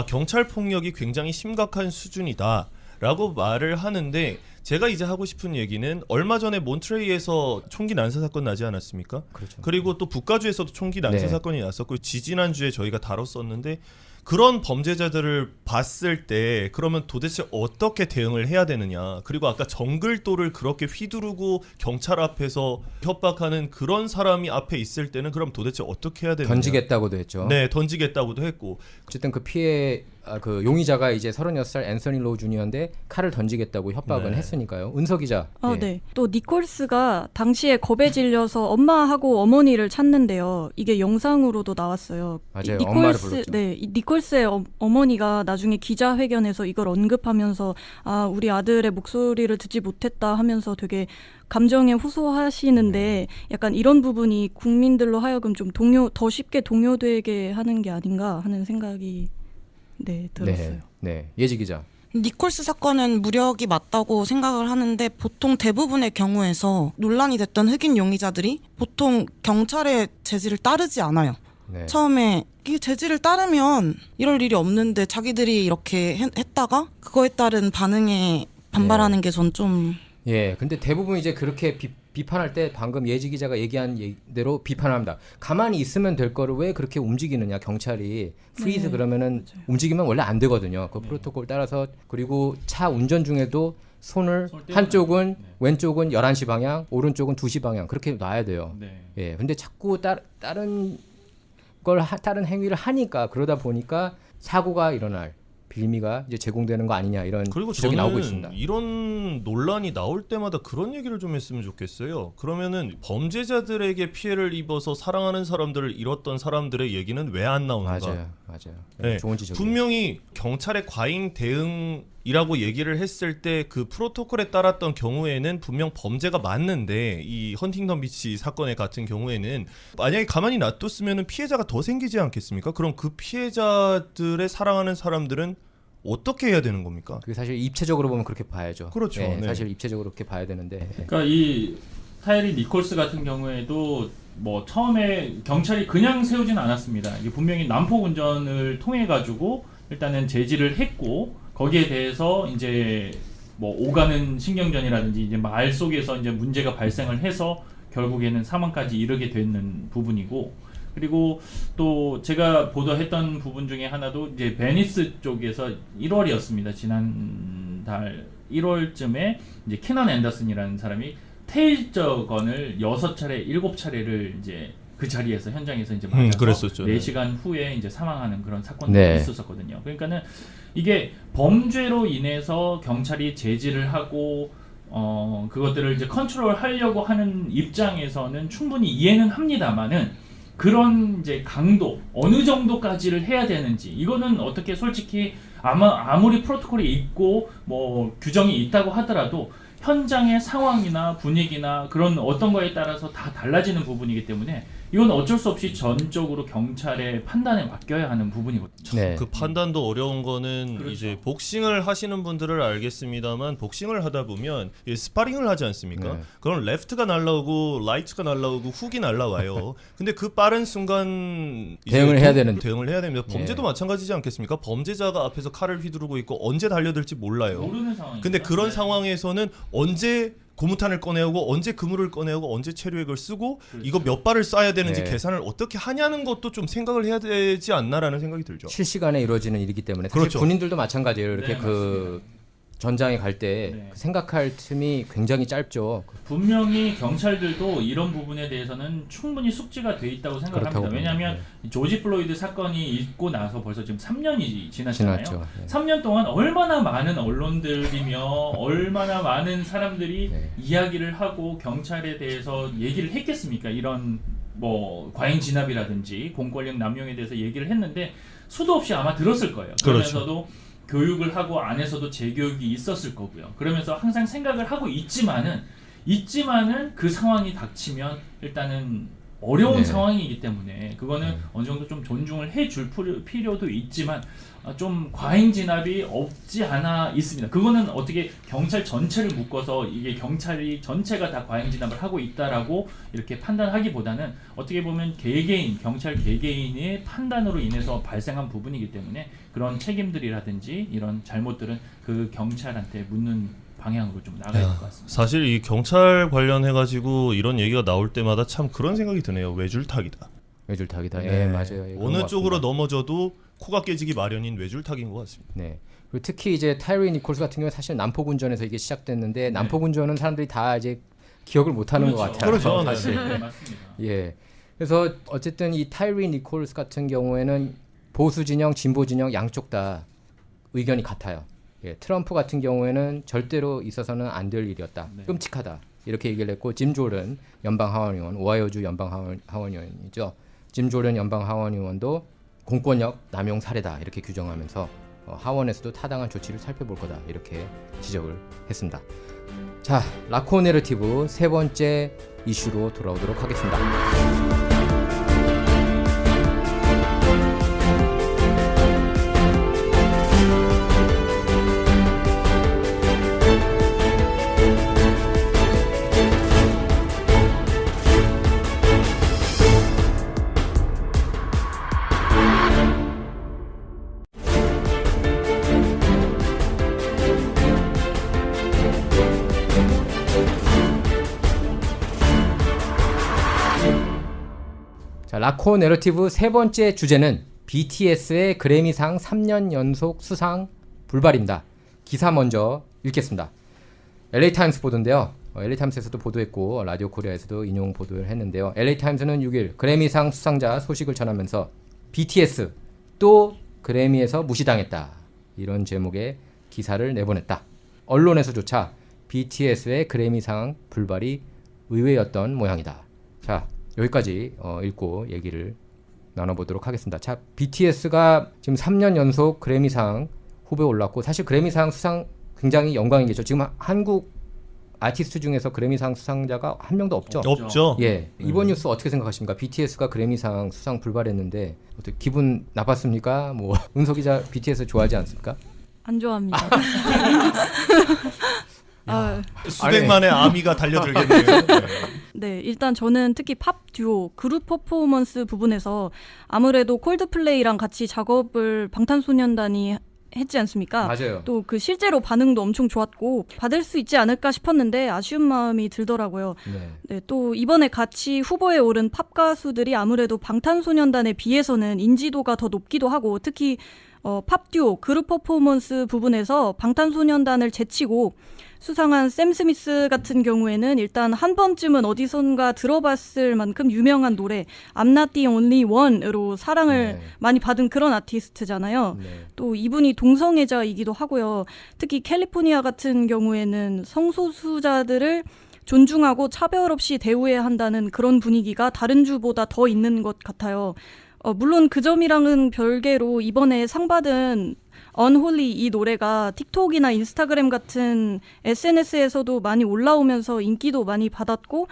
경찰 폭력이 굉장히 심각한 수준이다라고 말을 하는데 제가 이제 하고 싶은 얘기는 얼마 전에 몬트레이에서 총기 난사 사건 나지 않았습니까? 그렇죠. 그리고 또 북가주에서도 총기 난사 네. 사건이 났었고 지지난주에 저희가 다뤘었는데 그런 범죄자들을 봤을 때 그러면 도대체 어떻게 대응을 해야 되느냐. 그리고 아까 정글도를 그렇게 휘두르고 경찰 앞에서 협박하는 그런 사람이 앞에 있을 때는 그럼 도대체 어떻게 해야 되느냐. 던지겠다고도 했죠. 네, 던지겠다고도 했고. 어쨌든 그 그 용의자가 이제 36살 앤서니 로우 주니어인데 칼을 던지겠다고 협박은 네. 했으니까요. 은서 기자. 예. 네. 또 니콜스가 당시에 겁에 질려서 엄마하고 어머니를 찾는데요. 이게 영상으로도 나왔어요. 맞아요. 엄마를 불렀죠. 이 니콜스의 어머니가 나중에 기자회견에서 이걸 언급하면서 우리 아들의 목소리를 듣지 못했다 하면서 되게 감정에 호소하시는데 약간 이런 부분이 국민들로 하여금 좀 더 쉽게 동요되게 하는 게 아닌가 하는 생각이 들었어요. 네. 예지 기자. 니콜스 사건은 무력이 맞다고 생각을 하는데 보통 대부분의 경우에서 논란이 됐던 흑인 용의자들이 보통 경찰의 제지를 따르지 않아요. 네. 처음에 이 제지를 따르면 이럴 일이 없는데 자기들이 이렇게 했다가 그거에 따른 반응에 반발하는 게 전 좀 예. 근데 대부분 이제 그렇게 비판할 때 방금 예지 기자가 얘기한 대로 비판합니다. 가만히 있으면 될 거를 왜 그렇게 움직이느냐 경찰이 프리즈 네, 그러면은 맞아요. 움직이면 원래 안 되거든요. 그 프로토콜 따라서 그리고 차 운전 중에도 손을 한쪽은 왼쪽은 11시 방향, 오른쪽은 2시 방향 그렇게 놔야 돼요. 네. 예. 근데 자꾸 다른 행위를 하니까 그러다 보니까 사고가 일어날 빌미가 이제 제공되는 거 아니냐 이런 그리고 지적이 저는 나오고 있습니다. 이런 논란이 나올 때마다 그런 얘기를 좀 했으면 좋겠어요. 그러면은 범죄자들에게 피해를 입어서 사랑하는 사람들을 잃었던 사람들의 얘기는 왜 안 나오는가? 맞아요. 네, 좋은 지적이에요. 분명히 경찰의 과잉 대응이라고 얘기를 했을 때 그 프로토콜에 따랐던 경우에는 분명 범죄가 맞는데 이 헌팅턴 비치 사건의 같은 경우에는 만약에 가만히 놔뒀으면 피해자가 더 생기지 않겠습니까? 그럼 그 피해자들의 사랑하는 사람들은 어떻게 해야 되는 겁니까? 그게 사실 입체적으로 보면 그렇게 봐야죠. 그렇죠. 예, 네. 사실 입체적으로 그렇게 봐야 되는데. 그러니까 이 타이리 니콜스 같은 경우에도 뭐 처음에 경찰이 그냥 세우진 않았습니다. 이게 분명히 난폭 운전을 통해 가지고 일단은 제지를 했고 거기에 대해서 이제 뭐 오가는 신경전이라든지 이제 말 속에서 이제 문제가 발생을 해서 결국에는 사망까지 이르게 되는 부분이고 그리고 또 제가 보도했던 부분 중에 하나도 이제 베니스 쪽에서 1월이었습니다. 지난달 1월쯤에 이제 캐넌 앤더슨이라는 사람이 테이저건을 6차례, 7차례를 이제 그 자리에서 현장에서 이제 맞아서 그랬었죠. 4시간 후에 이제 사망하는 그런 사건이 네. 있었거든요. 그러니까는 이게 범죄로 인해서 경찰이 제지를 하고 그것들을 이제 컨트롤하려고 하는 입장에서는 충분히 이해는 합니다만은 그런 이제 강도 어느 정도까지를 해야 되는지 이거는 어떻게 솔직히 아무리 프로토콜이 있고 뭐 규정이 있다고 하더라도 현장의 상황이나 분위기나 그런 어떤 거에 따라서 다 달라지는 부분이기 때문에 이건 어쩔 수 없이 전적으로 경찰의 판단에 맡겨야 하는 부분이거든요. 네. 그 판단도 어려운 거는 그렇죠. 이제 복싱을 하시는 분들을 알겠습니다만 복싱을 하다 보면 스파링을 하지 않습니까? 네. 그럼 레프트가 날라오고 라이트가 날라오고 훅이 날라와요. 근데 그 빠른 순간 이제 대응을 해야 되는데. 대응을 해야 됩니다. 범죄도 네. 마찬가지지 않겠습니까? 범죄자가 앞에서 칼을 휘두르고 있고 언제 달려들지 몰라요. 모르는 상황. 근데 그런 상황에서는 언제 고무탄을 꺼내오고 언제 그물을 꺼내오고 언제 체류액을 쓰고 이거 몇 발을 쏴야 되는지 네. 계산을 어떻게 하냐는 것도 좀 생각을 해야 되지 않나라는 생각이 들죠. 실시간에 이루어지는 일이기 때문에 사실 그렇죠. 군인들도 마찬가지예요. 이렇게 네, 그 전장에 갈 때 네. 생각할 틈이 굉장히 짧죠. 분명히 경찰들도 이런 부분에 대해서는 충분히 숙지가 돼 있다고 생각합니다. 그렇다고 왜냐하면 봅니다. 조지 플로이드 사건이 있고 나서 벌써 지금 3년이 지났잖아요. 지났죠. 네. 3년 동안 얼마나 많은 언론들이며 얼마나 많은 사람들이 네. 이야기를 하고 경찰에 대해서 얘기를 했겠습니까? 이런 뭐 과잉 진압이라든지 공권력 남용에 대해서 얘기를 했는데 수도 없이 아마 들었을 거예요. 그렇죠. 그러면서도 교육을 하고 안에서도 재교육이 있었을 거고요. 그러면서 항상 생각을 하고 있지만은 그 상황이 닥치면 일단은 어려운 네. 상황이기 때문에 그거는 네. 어느 정도 좀 존중을 해줄 필요도 있지만 좀 과잉 진압이 없지 않아 있습니다. 그거는 어떻게 경찰 전체를 묶어서 이게 경찰이 전체가 다 과잉 진압을 하고 있다라고 이렇게 판단하기보다는 어떻게 보면 경찰 개개인의 판단으로 인해서 발생한 부분이기 때문에 그런 책임들이라든지 이런 잘못들은 그 경찰한테 묻는 방향으로 좀 나가야 될 것 같습니다. 사실 이 경찰 관련해가지고 이런 얘기가 나올 때마다 참 그런 생각이 드네요. 외줄타기다. 외줄타기다. 네. 예, 맞아요. 예, 그런 어느 것 쪽으로 같습니다. 넘어져도 코가 깨지기 마련인 외줄타기인 것 같습니다. 네. 그리고 특히 이제 타이리 니콜스 같은 경우는 사실 남포군전에서 이게 시작됐는데 남포군전은 사람들이 다 이제 기억을 못하는 것 같아요. 그렇죠. 사실 네. 네, 맞습니다. 예. 그래서 어쨌든 이 타이리 니콜스 같은 경우에는 보수 진영, 진보 진영 양쪽 다 의견이 같아요. 예. 트럼프 같은 경우에는 절대로 있어서는 안 될 일이었다. 네. 끔찍하다. 이렇게 얘기를 했고 짐 조던 연방 하원의원, 오하이오주 연방 하원의원이죠. 짐 조던 연방 하원의원도 공권력 남용 사례다 이렇게 규정하면서 하원에서도 타당한 조치를 살펴볼 거다 이렇게 지적을 했습니다. 자, 라코 내러티브 세 번째 이슈로 돌아오도록 하겠습니다. 자, 라코 내러티브 세 번째 주제는 BTS의 그래미상 3년 연속 수상 불발입니다. 기사 먼저 읽겠습니다. LA타임스 보도인데요. LA타임스에서도 보도했고 라디오 코리아에서도 인용 보도를 했는데요. LA타임스는 6일 그래미상 수상자 소식을 전하면서 BTS 또 그래미에서 무시당했다. 이런 제목의 기사를 내보냈다. 언론에서조차 BTS의 그래미상 불발이 의외였던 모양이다. 자, 여기까지 읽고 얘기를 나눠보도록 하겠습니다. 자, BTS가 지금 3년 연속 그래미상 후보에 올랐고 사실 그래미상 수상 굉장히 영광이겠죠. 지금 한국 아티스트 중에서 그래미상 수상자가 한 명도 없죠. 없죠. 예, 이번 뉴스 어떻게 생각하십니까? BTS가 그래미상 수상 불발했는데 어떻게 기분 나빴습니까? 뭐 은서 기자 BTS 좋아하지 않습니까? 안 좋아합니다. 수백만의 아미가 달려들겠네요. 네. 네, 일단 저는 특히 팝 듀오 그룹 퍼포먼스 부분에서 아무래도 콜드플레이랑 같이 작업을 방탄소년단이 했지 않습니까? 맞아요. 또 그 실제로 반응도 엄청 좋았고 받을 수 있지 않을까 싶었는데 아쉬운 마음이 들더라고요. 네. 네, 또 이번에 같이 후보에 오른 팝 가수들이 아무래도 방탄소년단에 비해서는 인지도가 더 높기도 하고 특히 팝 듀오 그룹 퍼포먼스 부분에서 방탄소년단을 제치고 수상한 샘 스미스 같은 경우에는 일단 한 번쯤은 어디선가 들어봤을 만큼 유명한 노래 I'm Not The Only One으로 사랑을 네. 많이 받은 그런 아티스트잖아요. 네. 또 이분이 동성애자이기도 하고요. 특히 캘리포니아 같은 경우에는 성소수자들을 존중하고 차별 없이 대우해야 한다는 그런 분위기가 다른 주보다 더 있는 것 같아요. 물론 그 점이랑은 별개로 이번에 상 받은 Unholy 이 노래가 틱톡이나 인스타그램 같은 SNS에서도 많이 올라오면서 인기도 많이 받았고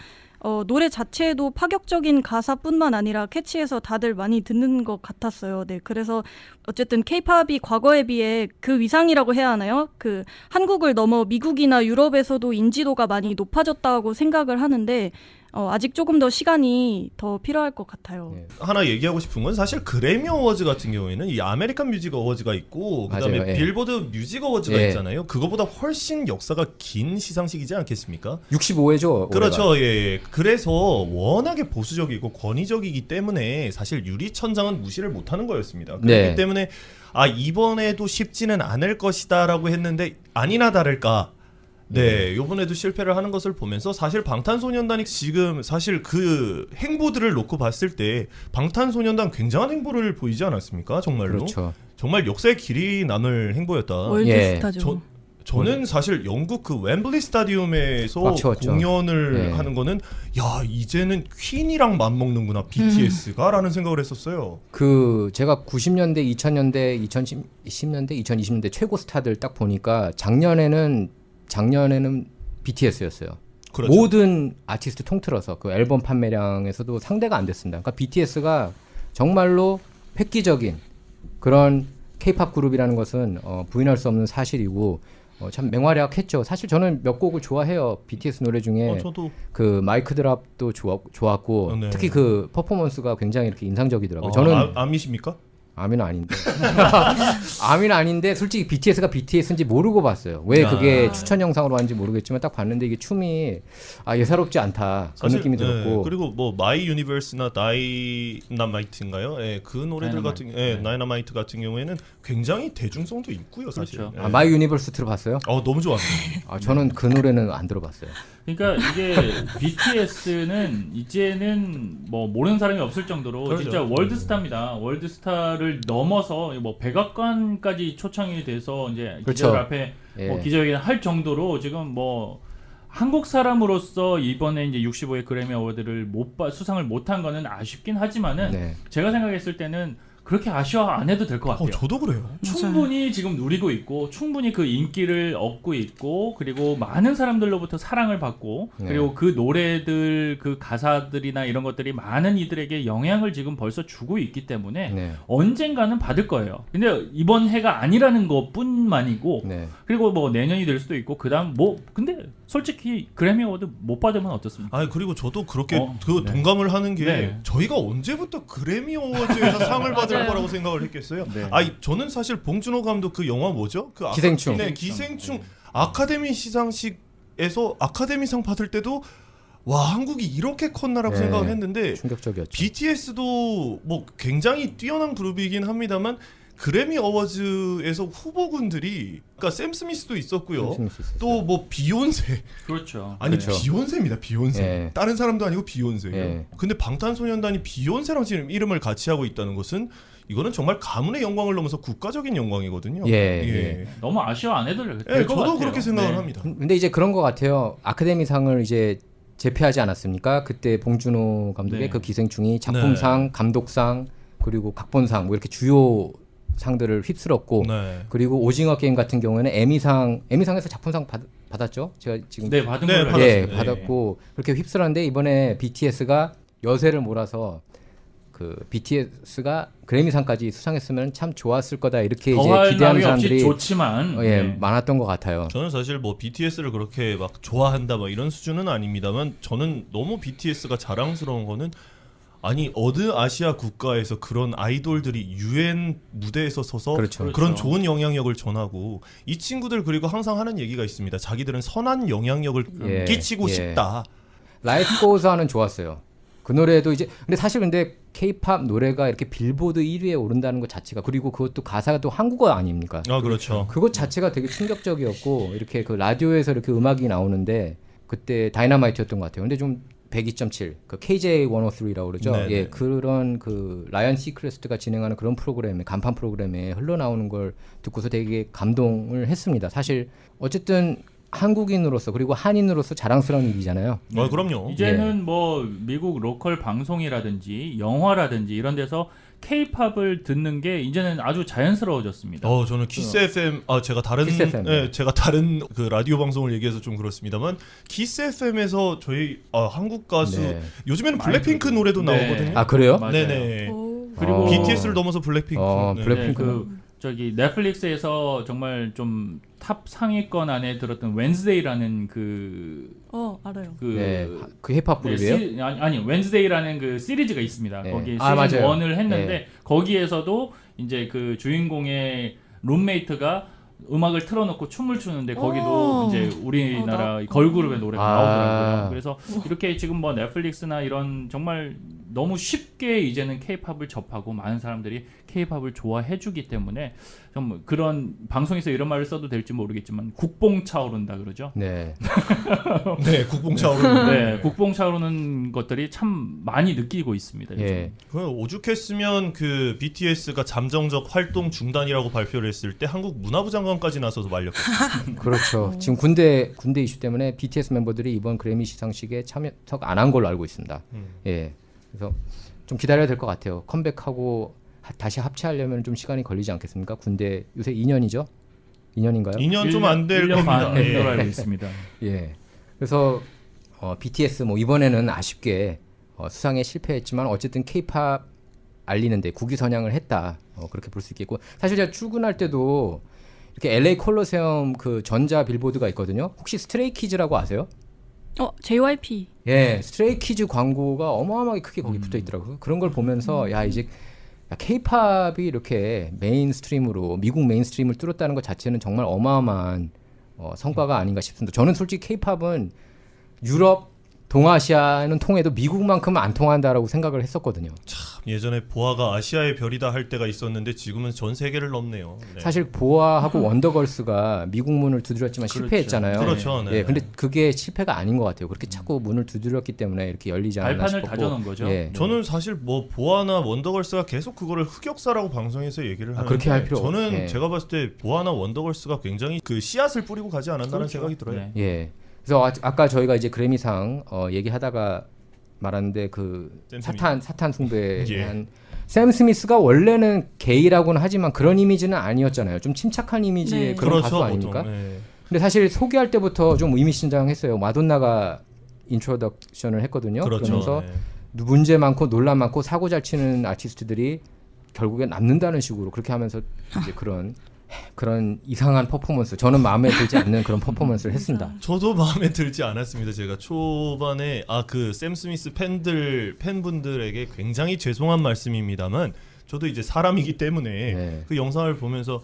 노래 자체에도 파격적인 가사뿐만 아니라 캐치해서 다들 많이 듣는 것 같았어요. 네, 그래서 어쨌든 K-팝이 과거에 비해 그 위상이라고 해야 하나요? 그 한국을 넘어 미국이나 유럽에서도 인지도가 많이 높아졌다고 생각을 하는데 아직 조금 더 시간이 더 필요할 것 같아요. 네. 하나 얘기하고 싶은 건 사실 그래미 어워즈 같은 경우에는 이 아메리칸 뮤직 어워즈가 있고 그다음에 맞아요. 예. 빌보드 뮤직 어워즈가 예. 있잖아요. 그거보다 훨씬 역사가 긴 시상식이지 않겠습니까? 65회죠. 그렇죠. 예. 그래서 워낙에 보수적이고 권위적이기 때문에 사실 유리천장은 무시를 못하는 거였습니다. 그렇기 네. 때문에 이번에도 쉽지는 않을 것이다라고 했는데 아니나 다를까 네, 요번에도 실패를 하는 것을 보면서 사실 방탄소년단이 지금 사실 그 행보들을 놓고 봤을 때 방탄소년단 굉장한 행보를 보이지 않았습니까? 정말로. 그렇죠. 정말 역사의 길이 남을 행보였다. 월드스타죠. 저는 사실 영국 그 웸블리 스타디움에서 꽉 채웠죠. 공연을 네. 하는 거는 야, 이제는 퀸이랑 맞먹는구나 BTS가라는 생각을 했었어요. 그 제가 90년대, 2000년대, 2010년대, 2020년대 최고 스타들 딱 보니까 작년에는 BTS였어요. 그렇죠. 모든 아티스트 통틀어서 그 앨범 판매량에서도 상대가 안 됐습니다. 그러니까 BTS가 정말로 획기적인 그런 K-팝 그룹이라는 것은 부인할 수 없는 사실이고 참 맹활약했죠. 사실 저는 몇 곡을 좋아해요. BTS 노래 중에 저도 그 마이크 드랍도 좋았고 네. 특히 그 퍼포먼스가 굉장히 이렇게 인상적이더라고요. 저는 아미십니까? 아미는 아닌데 아미는 아닌데 솔직히 BTS가 BTS인지 모르고 봤어요. 왜 그게 추천 영상으로 왔는지 모르겠지만 딱 봤는데 이게 춤이 예사롭지 않다 그런 사실, 느낌이 들었고 네, 그리고 뭐 마이 유니버스나 다이나마이트인가요? 예, 그 노래들 같은 다이나마이트 같은 경우에는 굉장히 대중성도 있고요, 사실. 그렇죠. 예. 마이 유니버스 들어봤어요? 너무 좋았어요. 저는 그 노래는 안 들어봤어요. 그러니까 이게 BTS는 이제는 뭐 모르는 사람이 없을 정도로 그렇죠. 진짜 월드스타입니다. 월드스타를 넘어서 뭐 백악관까지 초청이 돼서 이제 그렇죠. 기자들 앞에 뭐 예. 기자회견 할 정도로 지금 뭐 한국 사람으로서 이번에 이제 65회 그래미 어워드를 수상을 못한 거는 아쉽긴 하지만은 네. 제가 생각했을 때는 그렇게 아쉬워 안 해도 될 것 같아요. 저도 그래요. 충분히 지금 누리고 있고 충분히 그 인기를 얻고 있고 그리고 많은 사람들로부터 사랑을 받고 네. 그리고 그 노래들 그 가사들이나 이런 것들이 많은 이들에게 영향을 지금 벌써 주고 있기 때문에 네. 언젠가는 받을 거예요. 근데 이번 해가 아니라는 것뿐만이고 네. 그리고 뭐 내년이 될 수도 있고 그다음 뭐 근데 솔직히 그래미 어워드 못 받으면 어떻습니까? 그리고 저도 그렇게 네. 동감을 하는 게 네. 저희가 언제부터 그래미 어워즈에서 상을 받을 맞아요. 거라고 생각을 했겠어요. 네. 저는 사실 봉준호 감독 그 영화 뭐죠? 그 기생충. 네, 기생충 아카데미 시상식에서 아카데미상 받을 때도 와, 한국이 이렇게 컸나라고 네. 생각을 했는데 충격적이었죠. BTS도 뭐 굉장히 뛰어난 그룹이긴 합니다만 그래미 어워즈에서 후보군들이 그러니까 샘 스미스도 있었고요. 또 뭐 비욘세. 그렇죠. 아니 그렇죠. 비욘세입니다. 비욘세. 예. 다른 사람도 아니고 비욘세예요. 예. 근데 방탄소년단이 비욘세랑 지금 이름을 같이 하고 있다는 것은 이거는 정말 가문의 영광을 넘어서 국가적인 영광이거든요. 예. 너무 아쉬워 안 해도 될 것 같아요. 저도 그렇게 생각을 네. 합니다. 근데 이제 그런 것 같아요. 아카데미상을 이제 제패하지 않았습니까? 그때 봉준호 감독의 네. 그 기생충이 작품상, 감독상, 그리고 각본상 뭐 이렇게 주요 상들을 휩쓸었고 네. 그리고 오징어 게임 같은 경우에는 에미상에서 작품상 받았죠. 제가 지금 네, 받은 네, 걸로 받았어요. 알고 있습니다. 받았고 그렇게 휩쓸었는데 이번에 BTS가 여세를 몰아서 그 BTS가 그래미상까지 수상했으면 참 좋았을 거다 이렇게 이제 더할 기대하는 나위 없이 사람들이 좋지만 많았던 것 같아요. 저는 사실 뭐 BTS를 그렇게 막 좋아한다 뭐 이런 수준은 아닙니다만 저는 너무 BTS가 자랑스러운 거는 아니 어느 아시아 국가에서 그런 아이돌들이 유엔 무대에서 서서 그렇죠. 그런 그렇죠. 좋은 영향력을 전하고 이 친구들 그리고 항상 하는 얘기가 있습니다. 자기들은 선한 영향력을 예, 끼치고 예. 싶다. 라이프 고즈하는 좋았어요. 그 노래도 이제 근데 K-팝 노래가 이렇게 빌보드 1위에 오른다는 것 자체가 그리고 그것도 가사가 또 한국어 아닙니까? 그렇죠. 그것 자체가 되게 충격적이었고 이렇게 그 라디오에서 이렇게 음악이 나오는데 그때 다이너마이트였던 것 같아요. 근데 좀 102.7, 그 KJ103라고 그러죠. 네네. 예, 그런 그 라이언 시크레스트가 진행하는 그런 프로그램에 간판 프로그램에 흘러나오는 걸 듣고서 되게 감동을 했습니다. 사실 어쨌든 한국인으로서 그리고 한인으로서 자랑스러운 일이잖아요. 그럼요. 이제는 뭐 미국 로컬 방송이라든지 영화라든지 이런 데서 K-팝을 듣는 게 이제는 아주 자연스러워졌습니다. 저는 키스 FM 제가 다른 키스 FM. 제가 다른 그 라디오 방송을 얘기해서 좀 그렇습니다만 키스 FM에서 저희 한국 가수 네. 요즘에는 많이 블랙핑크 들어요. 노래도 네. 나오거든요. 아 그래요? 맞아요. 네네. 그리고 BTS를 넘어서 블랙핑크. 네. 블랙핑크. 그 저기 넷플릭스에서 정말 좀 탑 상위권 안에 들었던 웬즈데이라는 알아요. 네, 그 힙합 그룹이에요? 아니 웬즈데이라는 그 시리즈가 있습니다. 네. 거기 아, 시즌 맞아요. 1을 했는데 네. 거기에서도 이제 그 주인공의 룸메이트가 음악을 틀어놓고 춤을 추는데 거기도 오. 이제 우리나라 나- 걸그룹의 노래가 아. 나오더라고요. 그래서 이렇게 지금 뭐 넷플릭스나 이런 정말 너무 쉽게 이제는 K-팝을 접하고 많은 사람들이 K-팝을 좋아해주기 때문에 좀 그런 방송에서 이런 말을 써도 될지 모르겠지만 국뽕 차오른다 그러죠. 네. 네, 국뽕 차오르는. 네, 국뽕 차오르는 것들이 참 많이 느끼고 있습니다. 요즘. 예. 오죽했으면 그 BTS가 잠정적 활동 중단이라고 발표를 했을 때 한국 문화부 장관까지 나서서 말렸거든요. 그렇죠. 지금 군대 이슈 때문에 BTS 멤버들이 이번 그래미 시상식에 참석 안 한 걸로 알고 있습니다. 예. 그래서 좀 기다려야 될 것 같아요. 컴백하고 다시 합체하려면 좀 시간이 걸리지 않겠습니까? 군대 요새 2년이죠? 2년인가요? 2년 좀 안 될 1년 겁니다. 반 걸로 예. 알고 있습니다. 예. 그래서 BTS 뭐 이번에는 아쉽게 수상에 실패했지만 어쨌든 K-팝 알리는데 국위선양을 했다. 그렇게 볼 수 있겠고 사실 제가 출근할 때도 이렇게 LA 콜로세움 그 전자 빌보드가 있거든요. 혹시 스트레이키즈라고 아세요? JYP. 예, 스트레이키즈 광고가 어마어마하게 크게 거기 붙어 있더라고요. 그런 걸 보면서 야 이제 K-팝이 이렇게 메인스트림으로 미국 메인스트림을 뚫었다는 것 자체는 정말 어마어마한 성과가 아닌가 싶습니다. 저는 솔직히 K-팝은 유럽, 동아시아는 통해도 미국만큼은 안 통한다라고 생각을 했었거든요. 예전에 보아가 아시아의 별이다 할 때가 있었는데 지금은 전 세계를 넘네요. 네. 사실 보아하고 원더걸스가 미국 문을 두드렸지만 그렇죠. 실패했잖아요. 그렇죠. 네. 예, 근데 그게 실패가 아닌 것 같아요. 그렇게 자꾸 문을 두드렸기 때문에 이렇게 열리지 않았나 발판을 싶었고. 다져놓은 거죠. 예. 저는 사실 뭐 보아나 원더걸스가 계속 그거를 흑역사라고 방송에서 얘기를 하는데 그렇게 할 필요 저는 예. 제가 봤을 때 보아나 원더걸스가 굉장히 그 씨앗을 뿌리고 가지 않았나는 그렇죠. 생각이 들어요. 네. 예. 그래서 아까 저희가 이제 그래미상 얘기하다가 말았는데 그 샘 사탄 숭배한 예. 샘 스미스가 원래는 게이라고는 하지만 그런 이미지는 아니었잖아요. 좀 침착한 이미지의 네. 그런 가수 아닙니까? 보통. 네. 근데 사실 소개할 때부터 좀 의미심장했어요. 마돈나가 인트로덕션을 했거든요. 그렇죠. 그러면서 네. 문제 많고 논란 많고 사고 잘 치는 아티스트들이 결국에 남는다는 식으로 그렇게 하면서 이제 그런 이상한 퍼포먼스, 저는 마음에 들지 않는 그런 퍼포먼스를 했습니다. 저도 마음에 들지 않았습니다. 제가 초반에 그 샘 스미스 팬분들에게 굉장히 죄송한 말씀입니다만 저도 이제 사람이기 때문에 네. 그 영상을 보면서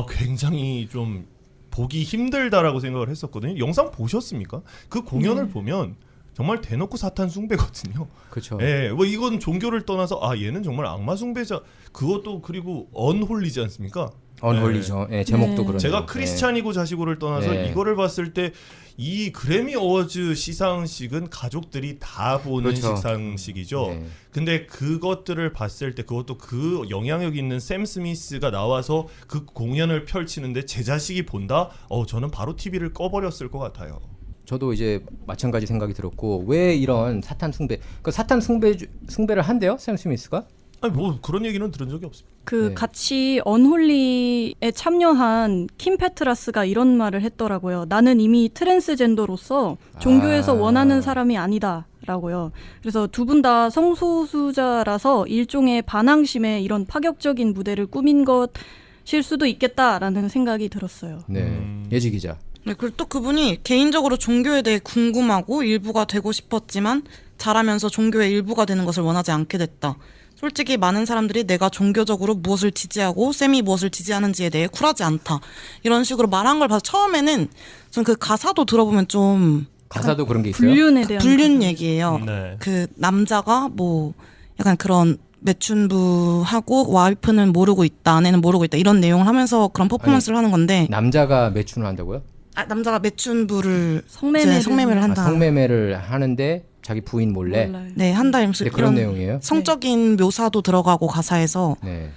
굉장히 좀 보기 힘들다라고 생각을 했었거든요. 영상 보셨습니까? 그 공연을 보면 정말 대놓고 사탄 숭배거든요. 그렇죠. 예, 뭐 이건 종교를 떠나서 얘는 정말 악마 숭배자. 그것도 그리고 언홀리지 않습니까? 언홀리죠. 예, 제목도 네. 그런. 제가 크리스찬이고 자시고를 떠나서 네. 이거를 봤을 때 이 그래미 어워즈 시상식은 가족들이 다 보는 그렇죠. 시상식이죠. 네. 근데 그것들을 봤을 때 그것도 그 영향력 있는 샘 스미스가 나와서 그 공연을 펼치는데 제 자식이 본다? 저는 바로 TV를 꺼버렸을 것 같아요. 저도 이제 마찬가지 생각이 들었고 왜 이런 사탄 숭배, 그 사탄 숭배를 한대요, 샘 스미스가? 아니 뭐 그런 얘기는 들은 적이 없습니다. 그 네. 같이 언홀리에 참여한 킴 페트라스가 이런 말을 했더라고요. 나는 이미 트랜스젠더로서 종교에서 원하는 사람이 아니다라고요. 그래서 두 분 다 성소수자라서 일종의 반항심에 이런 파격적인 무대를 꾸민 것일 수도 있겠다라는 생각이 들었어요. 네, 예지 기자. 네, 그리고 또 그분이 개인적으로 종교에 대해 궁금하고 일부가 되고 싶었지만 자라면서 종교의 일부가 되는 것을 원하지 않게 됐다. 솔직히 많은 사람들이 내가 종교적으로 무엇을 지지하고 쌤이 무엇을 지지하는지에 대해 쿨하지 않다. 이런 식으로 말한 걸 봐서 처음에는 전 그 가사도 들어보면 좀 가사도 그런 게 있어요. 불륜에 대한 불륜 얘기예요. 네. 그 남자가 뭐 약간 그런 매춘부하고 와이프는 모르고 있다, 아내는 모르고 있다 이런 내용을 하면서 그런 퍼포먼스를 하는 건데 남자가 매춘을 한다고요? 남자가 매춘부를 성매매를 성매매를 한다. 성매매를 하는데 자기 부인 몰래. 몰라요. 네, 한다 이러면서 네, 그런 이런 내용이에요. 성적인 묘사도 들어가고 가사에서. 네.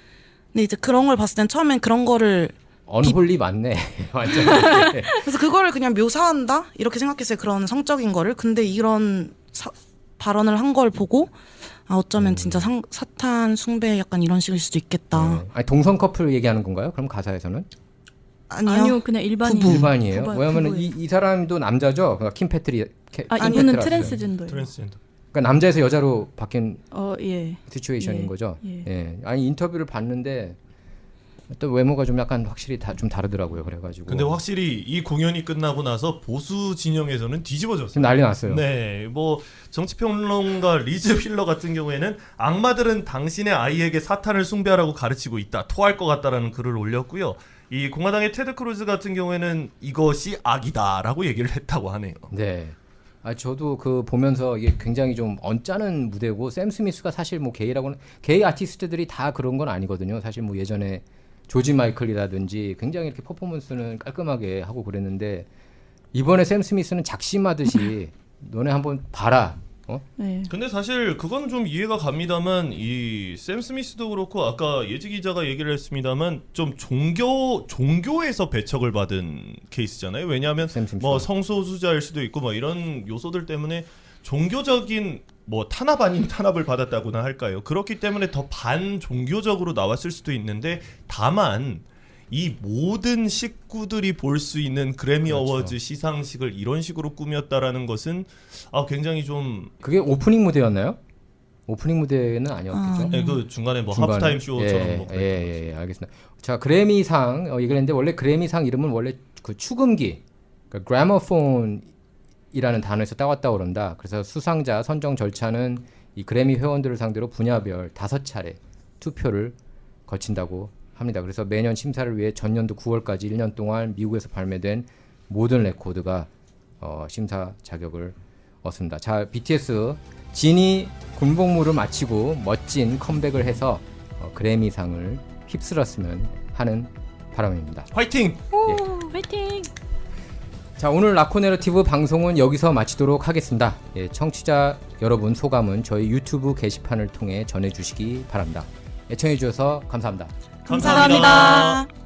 근데 이제 그런 걸 봤을 땐 처음엔 그런 거를 언홀리 맞네. 완전. 그래서 그거를 그냥 묘사한다 이렇게 생각했어요. 그런 성적인 거를. 근데 이런 발언을 한 걸 보고 어쩌면 진짜 사탄 숭배 약간 이런 식일 수도 있겠다. 네. 아니, 동성 커플 얘기하는 건가요? 그럼 가사에서는? 아니요. 그냥 일반인. 부부. 일반이에요. 부부- 왜냐하면 부부예요. 이 사람도 남자죠. 그러니까 킴 이분은 페트라스. 트랜스젠더예요. 트랜스젠더. 그러니까 남자에서 여자로 바뀐 예. 시츄에이션인 예. 거죠. 예. 예. 아니 인터뷰를 봤는데 또 외모가 좀 약간 확실히 좀 다르더라고요. 그래가지고. 근데 확실히 이 공연이 끝나고 나서 보수 진영에서는 뒤집어졌어요. 지금 난리 났어요. 네, 뭐 정치평론가 리즈 휠러 같은 경우에는 악마들은 당신의 아이에게 사탄을 숭배하라고 가르치고 있다, 토할 것 같다라는 글을 올렸고요. 이 공화당의 테드 크루즈 같은 경우에는 이것이 악이다라고 얘기를 했다고 하네요. 네. 저도 그 보면서 이게 굉장히 좀 언짢은 무대고 샘 스미스가 사실 뭐 게이라고는 게이 아티스트들이 다 그런 건 아니거든요. 사실 뭐 예전에 조지 마이클이라든지 굉장히 이렇게 퍼포먼스는 깔끔하게 하고 그랬는데 이번에 샘 스미스는 작심하듯이 너네 한번 봐라. 네. 근데 사실 그건 좀 이해가 갑니다만 이 샘 스미스도 그렇고 아까 예지 기자가 얘기를 했습니다만 좀 종교에서 배척을 받은 케이스잖아요. 왜냐하면 샘 스미스가. 뭐 성소수자일 수도 있고 뭐 이런 요소들 때문에 종교적인 뭐 탄압 아닌 탄압을 받았다고나 할까요? 그렇기 때문에 더 반종교적으로 나왔을 수도 있는데 다만 이 모든 식구들이 볼 수 있는 그래미 그렇죠. 어워즈 시상식을 이런 식으로 꾸몄다라는 것은 굉장히 좀 그게 오프닝 무대였나요? 오프닝 무대는 아니었겠죠. 네, 그 중간에 뭐 중간에. 하프타임 쇼처럼 뭐 예, 알겠습니다. 자, 그래미상 얘기했는데 원래 그래미상 이름은 원래 그 축음기, 그러니까 그래머폰이라는 단어에서 따왔다고 그런다. 그래서 수상자 선정 절차는 이 그래미 회원들을 상대로 분야별 5차례 투표를 거친다고 합니다. 그래서 매년 심사를 위해 전년도 9월까지 1년 동안 미국에서 발매된 모든 레코드가 심사 자격을 얻습니다. 자, BTS 진이 군복무를 마치고 멋진 컴백을 해서 그래미상을 휩쓸었으면 하는 바람입니다. 화이팅! 오, 화이팅! 자, 오늘 라코 내러티브 방송은 여기서 마치도록 하겠습니다. 예, 청취자 여러분 소감은 저희 유튜브 게시판을 통해 전해주시기 바랍니다. 애청해 주셔서 감사합니다. 감사합니다.